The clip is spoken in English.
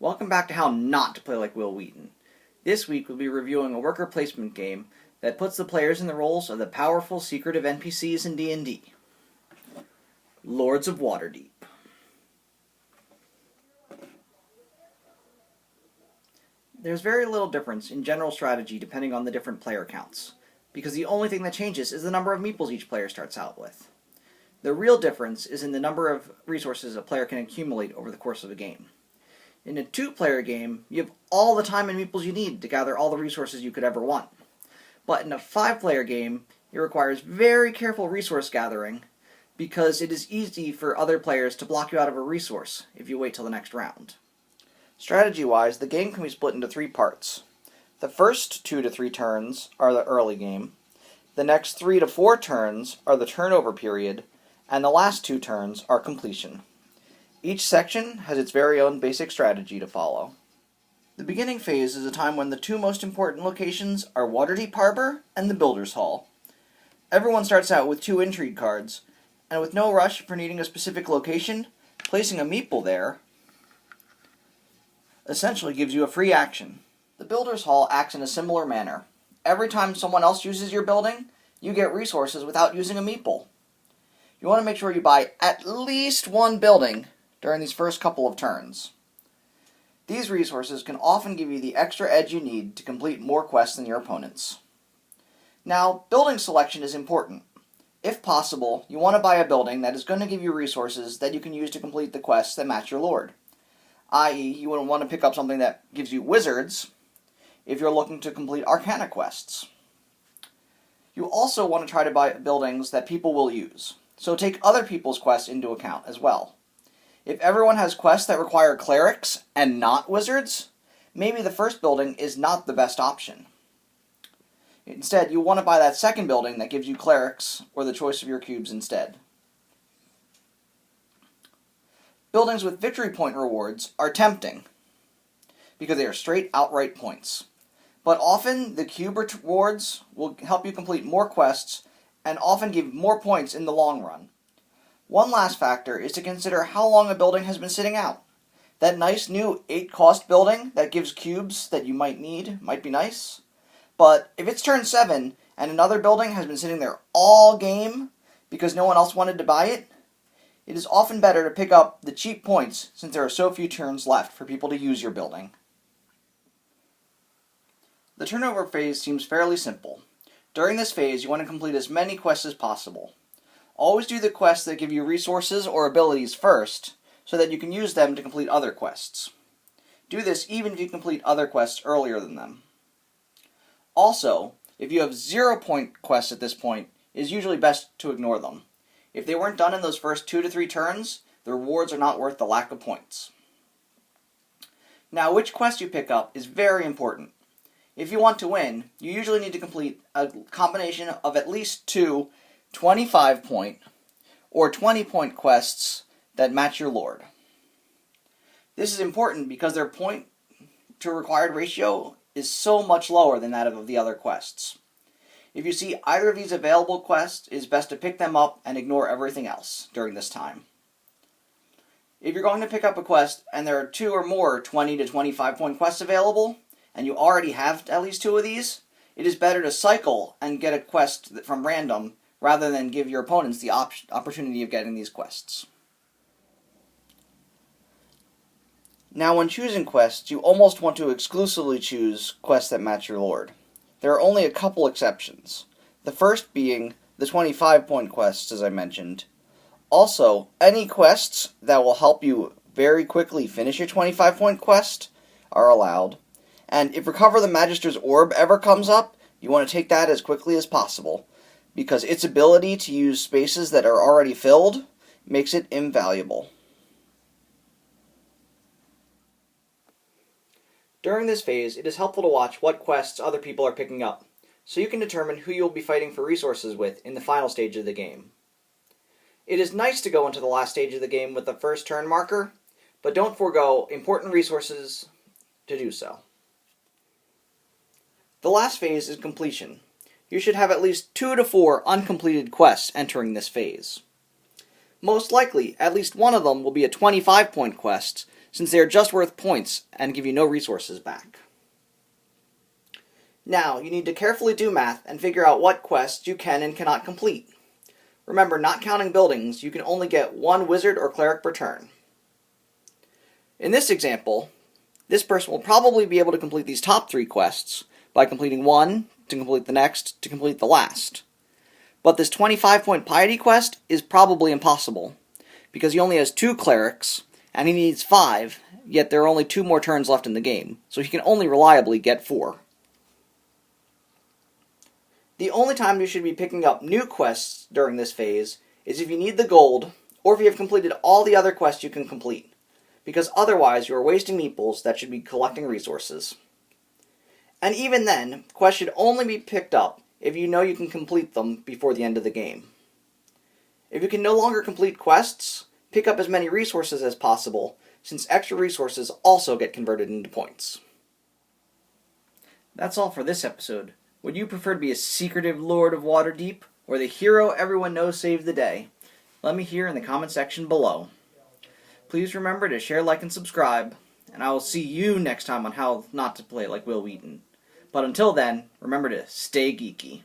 Welcome back to How Not to Play Like Wil Wheaton. This week we'll be reviewing a worker placement game that puts the players in the roles of the powerful, secretive NPCs in D&D. Lords of Waterdeep. There's very little difference in general strategy depending on the different player counts, because the only thing that changes is the number of meeples each player starts out with. The real difference is in the number of resources a player can accumulate over the course of a game. In a two-player game, you have all the time and meeples you need to gather all the resources you could ever want. But in a five-player game, it requires very careful resource gathering because it is easy for other players to block you out of a resource if you wait till the next round. Strategy-wise, the game can be split into three parts. The first 2 to 3 turns are the early game, the next 3 to 4 turns are the turnover period, and the last 2 turns are completion. Each section has its very own basic strategy to follow. The beginning phase is a time when the two most important locations are Waterdeep Harbor and the Builder's Hall. Everyone starts out with 2 intrigue cards, and with no rush for needing a specific location, placing a meeple there essentially gives you a free action. The Builder's Hall acts in a similar manner. Every time someone else uses your building, you get resources without using a meeple. You want to make sure you buy at least one building during these first couple of turns. These resources can often give you the extra edge you need to complete more quests than your opponents. Now, building selection is important. If possible, you want to buy a building that is going to give you resources that you can use to complete the quests that match your lord. I.e., you wouldn't want to pick up something that gives you wizards if you're looking to complete arcana quests. You also want to try to buy buildings that people will use, so take other people's quests into account as well. If everyone has quests that require clerics and not wizards, maybe the first building is not the best option. Instead, you want to buy that second building that gives you clerics or the choice of your cubes instead. Buildings with victory point rewards are tempting because they are straight outright points. But often the cube rewards will help you complete more quests and often give more points in the long run. One last factor is to consider how long a building has been sitting out. That nice new 8-cost building that gives cubes that you might need might be nice, but if it's turn 7 and another building has been sitting there all game because no one else wanted to buy it, it is often better to pick up the cheap points since there are so few turns left for people to use your building. The turnover phase seems fairly simple. During this phase, you want to complete as many quests as possible. Always do the quests that give you resources or abilities first, so that you can use them to complete other quests. Do this even if you complete other quests earlier than them. Also, if you have 0-point quests at this point, it is usually best to ignore them. If they weren't done in those first 2 to 3 turns, the rewards are not worth the lack of points. Now, which quest you pick up is very important. If you want to win, you usually need to complete a combination of at least 2 25-point or 20-point quests that match your lord. This is important because their point to required ratio is so much lower than that of the other quests. If you see either of these available quests, it is best to pick them up and ignore everything else during this time. If you're going to pick up a quest and there are 2 or more 20 to 25-point quests available, and you already have at least 2 of these, it is better to cycle and get a quest from random rather than give your opponents the opportunity of getting these quests. Now, when choosing quests, you almost want to exclusively choose quests that match your lord. There are only a couple exceptions, the first being the 25-point quests, as I mentioned. Also, any quests that will help you very quickly finish your 25-point quest are allowed. And if Recover the Magister's Orb ever comes up, you want to take that as quickly as possible, because its ability to use spaces that are already filled makes it invaluable. During this phase, it is helpful to watch what quests other people are picking up, so you can determine who you will be fighting for resources with in the final stage of the game. It is nice to go into the last stage of the game with the first turn marker, but don't forego important resources to do so. The last phase is completion. You should have at least 2 to 4 uncompleted quests entering this phase. Most likely, at least one of them will be a 25-point quest, since they are just worth points and give you no resources back. Now, you need to carefully do math and figure out what quests you can and cannot complete. Remember, not counting buildings, you can only get one wizard or cleric per turn. In this example, this person will probably be able to complete these top 3 quests by completing one, to complete the next, to complete the last. But this 25-point piety quest is probably impossible, because he only has 2 clerics, and he needs 5, yet there are only 2 more turns left in the game, so he can only reliably get 4. The only time you should be picking up new quests during this phase is if you need the gold, or if you have completed all the other quests you can complete, because otherwise you are wasting meeples that should be collecting resources. And even then, quests should only be picked up if you know you can complete them before the end of the game. If you can no longer complete quests, pick up as many resources as possible, since extra resources also get converted into points. That's all for this episode. Would you prefer to be a secretive Lord of Waterdeep, or the hero everyone knows saved the day? Let me hear in the comment section below. Please remember to share, like, and subscribe, and I will see you next time on how not to play like Wil Wheaton. But until then, remember to stay geeky.